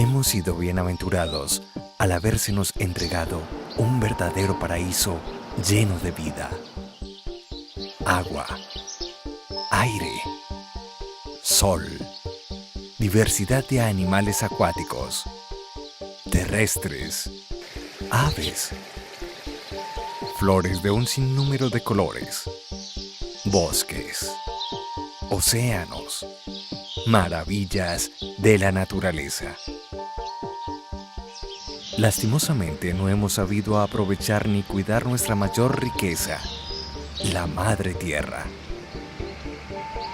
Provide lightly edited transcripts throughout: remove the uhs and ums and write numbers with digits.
Hemos sido bienaventurados al habérsenos entregado un verdadero paraíso lleno de vida. Agua, aire, sol, diversidad de animales acuáticos, terrestres, aves, flores de un sinnúmero de colores, bosques, océanos, maravillas de la naturaleza. Lastimosamente no hemos sabido aprovechar ni cuidar nuestra mayor riqueza, la Madre Tierra.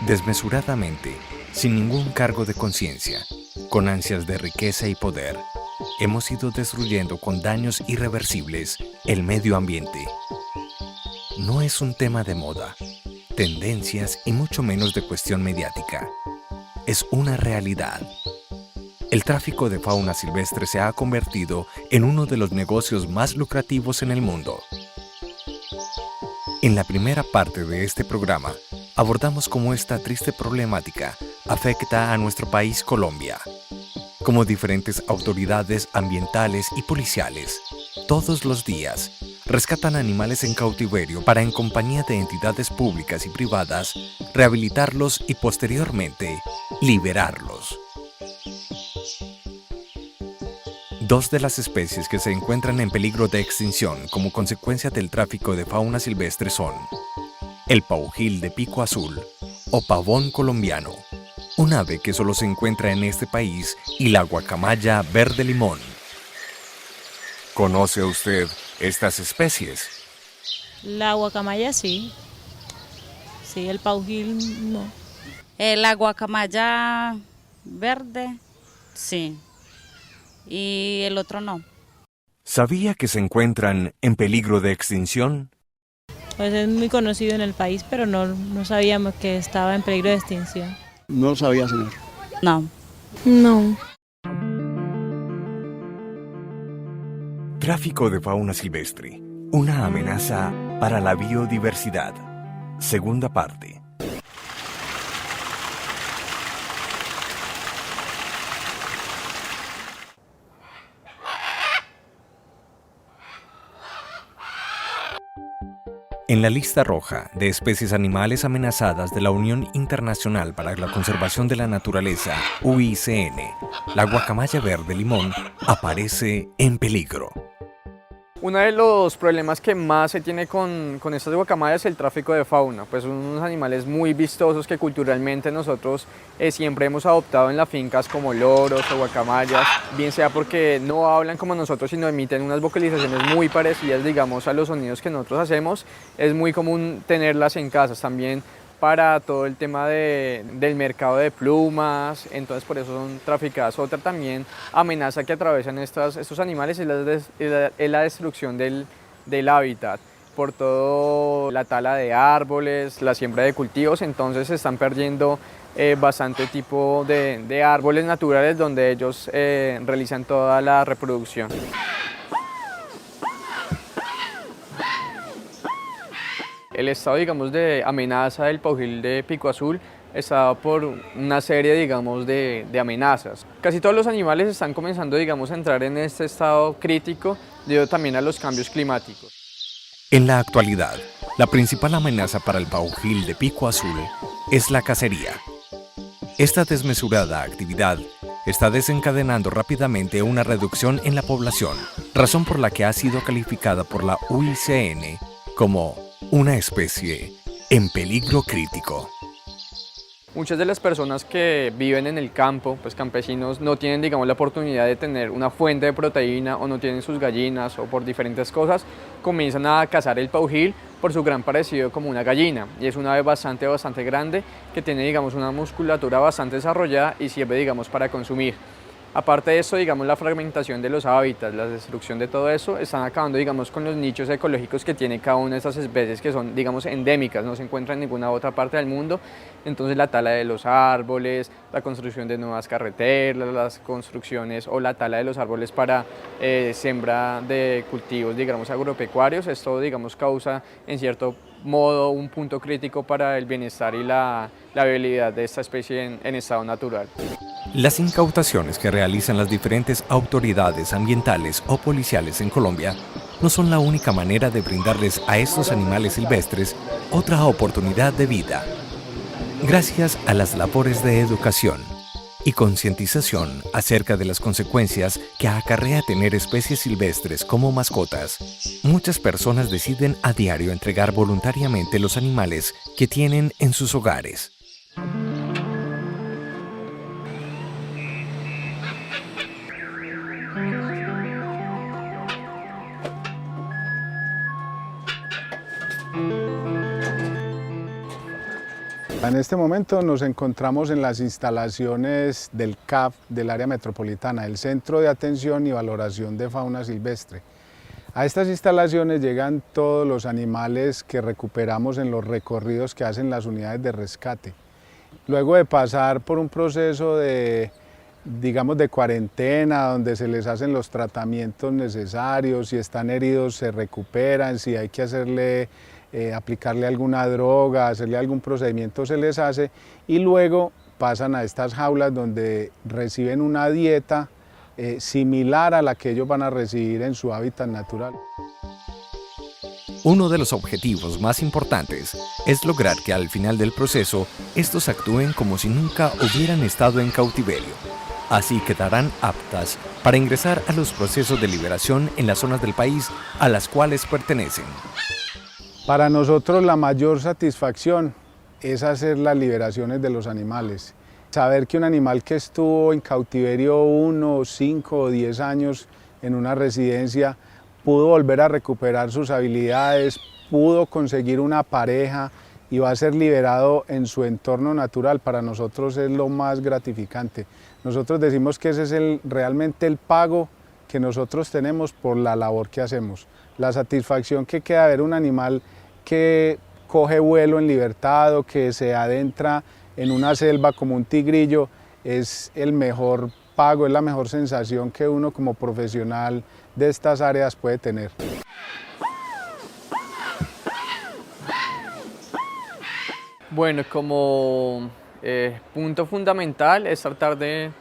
Desmesuradamente, sin ningún cargo de conciencia, con ansias de riqueza y poder, hemos ido destruyendo con daños irreversibles el medio ambiente. No es un tema de moda, tendencias y mucho menos de cuestión mediática. Es una realidad. El tráfico de fauna silvestre se ha convertido en uno de los negocios más lucrativos en el mundo. En la primera parte de este programa, abordamos cómo esta triste problemática afecta a nuestro país Colombia, cómo diferentes autoridades ambientales y policiales, todos los días, rescatan animales en cautiverio para, en compañía de entidades públicas y privadas, rehabilitarlos y posteriormente liberarlos. Dos de las especies que se encuentran en peligro de extinción como consecuencia del tráfico de fauna silvestre son el paujil de pico azul o pavón colombiano, un ave que solo se encuentra en este país, y la guacamaya verde limón. ¿Conoce usted estas especies? La guacamaya sí, el paujil no. La guacamaya verde, sí, y el otro no. ¿Sabía que se encuentran en peligro de extinción? Pues es muy conocido en el país, pero no sabíamos que estaba en peligro de extinción. No lo sabía, señor. No. No. Tráfico de fauna silvestre, una amenaza para la biodiversidad. Segunda parte. En la lista roja de especies animales amenazadas de la Unión Internacional para la Conservación de la Naturaleza, UICN, la guacamaya verde limón aparece en peligro. Uno de los problemas que más se tiene con estas guacamayas es el tráfico de fauna, pues son unos animales muy vistosos que culturalmente nosotros siempre hemos adoptado en las fincas como loros o guacamayas, bien sea porque no hablan como nosotros sino emiten unas vocalizaciones muy parecidas, digamos, a los sonidos que nosotros hacemos. Es muy común tenerlas en casas también para todo el tema del mercado de plumas, entonces por eso son traficadas. Otra también amenaza que atraviesan estos animales es la destrucción del hábitat, por todo la tala de árboles, la siembra de cultivos, entonces se están perdiendo bastante tipo de árboles naturales donde ellos realizan toda la reproducción. El estado, digamos, de amenaza del paujil de pico azul está por una serie, digamos, de amenazas. Casi todos los animales están comenzando, digamos, a entrar en este estado crítico debido también a los cambios climáticos. En la actualidad, la principal amenaza para el paujil de pico azul es la cacería. Esta desmesurada actividad está desencadenando rápidamente una reducción en la población, razón por la que ha sido calificada por la UICN como una especie en peligro crítico. Muchas de las personas que viven en el campo, pues campesinos, no tienen, digamos, la oportunidad de tener una fuente de proteína o no tienen sus gallinas o por diferentes cosas, comienzan a cazar el paujil por su gran parecido como una gallina. Y es una ave bastante grande que tiene, digamos, una musculatura bastante desarrollada y sirve, digamos, para consumir. Aparte de eso, digamos, la fragmentación de los hábitats, la destrucción de todo eso, están acabando, digamos, con los nichos ecológicos que tiene cada una de estas especies que son, digamos, endémicas, no se encuentran en ninguna otra parte del mundo. Entonces la tala de los árboles, la construcción de nuevas carreteras, las construcciones o la tala de los árboles para siembra de cultivos, digamos, agropecuarios, esto, digamos, causa en cierto modo un punto crítico para el bienestar y la viabilidad de esta especie en estado natural. Las incautaciones que realizan las diferentes autoridades ambientales o policiales en Colombia no son la única manera de brindarles a estos animales silvestres otra oportunidad de vida. Gracias a las labores de educación y concientización acerca de las consecuencias que acarrea tener especies silvestres como mascotas, muchas personas deciden a diario entregar voluntariamente los animales que tienen en sus hogares. En este momento nos encontramos en las instalaciones del CAF del área metropolitana, el Centro de Atención y Valoración de Fauna Silvestre. A estas instalaciones llegan todos los animales que recuperamos en los recorridos que hacen las unidades de rescate. Luego de pasar por un proceso de cuarentena, donde se les hacen los tratamientos necesarios, si están heridos se recuperan, si hay que aplicarle alguna droga, hacerle algún procedimiento se les hace, y luego pasan a estas jaulas donde reciben una dieta similar a la que ellos van a recibir en su hábitat natural. Uno de los objetivos más importantes es lograr que al final del proceso estos actúen como si nunca hubieran estado en cautiverio. Así quedarán aptas para ingresar a los procesos de liberación en las zonas del país a las cuales pertenecen. Para nosotros la mayor satisfacción es hacer las liberaciones de los animales. Saber que un animal que estuvo en cautiverio 1, 5 o 10 años en una residencia pudo volver a recuperar sus habilidades, pudo conseguir una pareja y va a ser liberado en su entorno natural, para nosotros es lo más gratificante. Nosotros decimos que ese es realmente el pago que nosotros tenemos por la labor que hacemos. La satisfacción que queda ver un animal que coge vuelo en libertad o que se adentra en una selva como un tigrillo es el mejor pago, es la mejor sensación que uno como profesional de estas áreas puede tener. Bueno, como punto fundamental es tratar de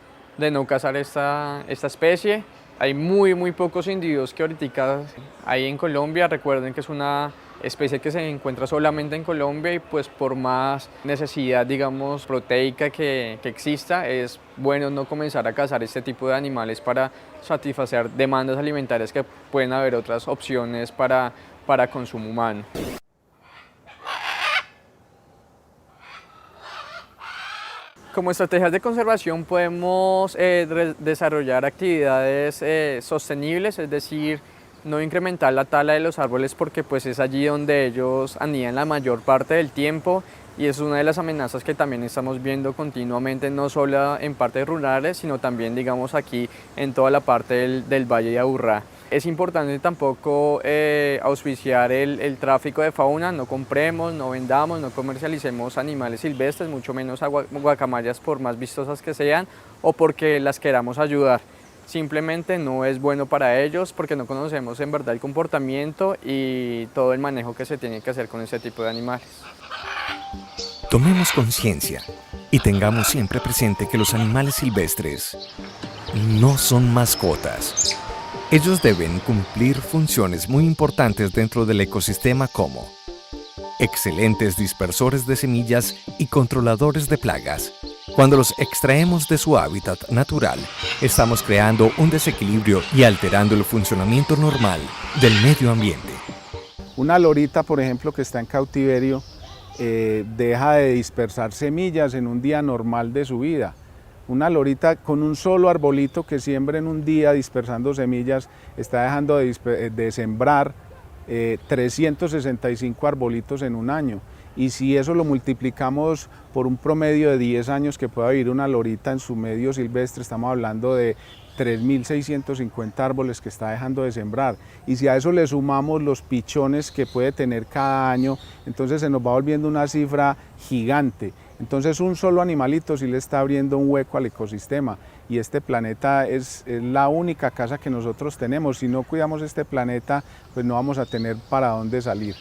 no cazar esta especie. Hay muy pocos individuos que ahorita hay en Colombia. Recuerden que es una especie que se encuentra solamente en Colombia y pues por más necesidad, digamos, proteica que exista, es bueno no comenzar a cazar este tipo de animales para satisfacer demandas alimentarias, que pueden haber otras opciones para consumo humano. Como estrategias de conservación podemos desarrollar actividades sostenibles, es decir, no incrementar la tala de los árboles porque pues es allí donde ellos anidan la mayor parte del tiempo, y es una de las amenazas que también estamos viendo continuamente, no solo en partes rurales, sino también, digamos, aquí en toda la parte del Valle de Aburrá. Es importante tampoco auspiciar el tráfico de fauna, no compremos, no vendamos, no comercialicemos animales silvestres, mucho menos guacamayas por más vistosas que sean o porque las queramos ayudar. Simplemente no es bueno para ellos porque no conocemos en verdad el comportamiento y todo el manejo que se tiene que hacer con ese tipo de animales. Tomemos conciencia y tengamos siempre presente que los animales silvestres no son mascotas. Ellos deben cumplir funciones muy importantes dentro del ecosistema como excelentes dispersores de semillas y controladores de plagas. Cuando los extraemos de su hábitat natural, estamos creando un desequilibrio y alterando el funcionamiento normal del medio ambiente. Una lorita, por ejemplo, que está en cautiverio, deja de dispersar semillas en un día normal de su vida. Una lorita con un solo arbolito que siembra en un día dispersando semillas está dejando de sembrar 365 arbolitos en un año. Y si eso lo multiplicamos por un promedio de 10 años que pueda vivir una lorita en su medio silvestre, estamos hablando de 3.650 árboles que está dejando de sembrar. Y si a eso le sumamos los pichones que puede tener cada año, entonces se nos va volviendo una cifra gigante. Entonces un solo animalito sí le está abriendo un hueco al ecosistema, y este planeta es la única casa que nosotros tenemos. Si no cuidamos este planeta, pues no vamos a tener para dónde salir.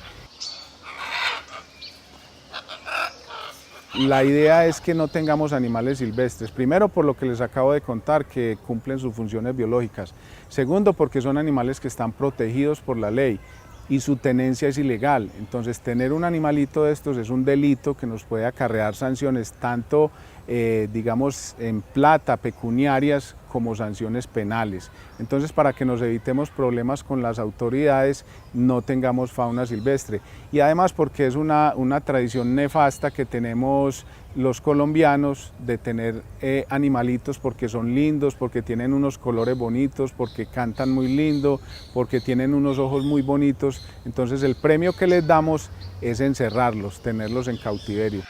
La idea es que no tengamos animales silvestres, primero por lo que les acabo de contar, que cumplen sus funciones biológicas, segundo porque son animales que están protegidos por la ley y su tenencia es ilegal, entonces tener un animalito de estos es un delito que nos puede acarrear sanciones tanto digamos en plata, pecuniarias, como sanciones penales. Entonces, para que nos evitemos problemas con las autoridades, no tengamos fauna silvestre. Y además porque es una tradición nefasta que tenemos los colombianos de tener animalitos porque son lindos, porque tienen unos colores bonitos, porque cantan muy lindo, porque tienen unos ojos muy bonitos. Entonces el premio que les damos es encerrarlos, tenerlos en cautiverio.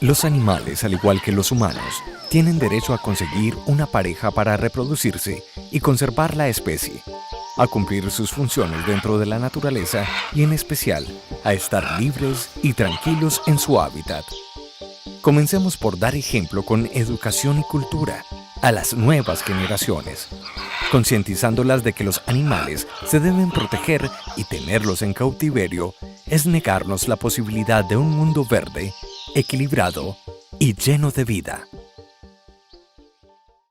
Los animales, al igual que los humanos, tienen derecho a conseguir una pareja para reproducirse y conservar la especie, a cumplir sus funciones dentro de la naturaleza y en especial a estar libres y tranquilos en su hábitat. Comencemos por dar ejemplo con educación y cultura a las nuevas generaciones, concientizándolas de que los animales se deben proteger y tenerlos en cautiverio es negarnos la posibilidad de un mundo verde, equilibrado y lleno de vida.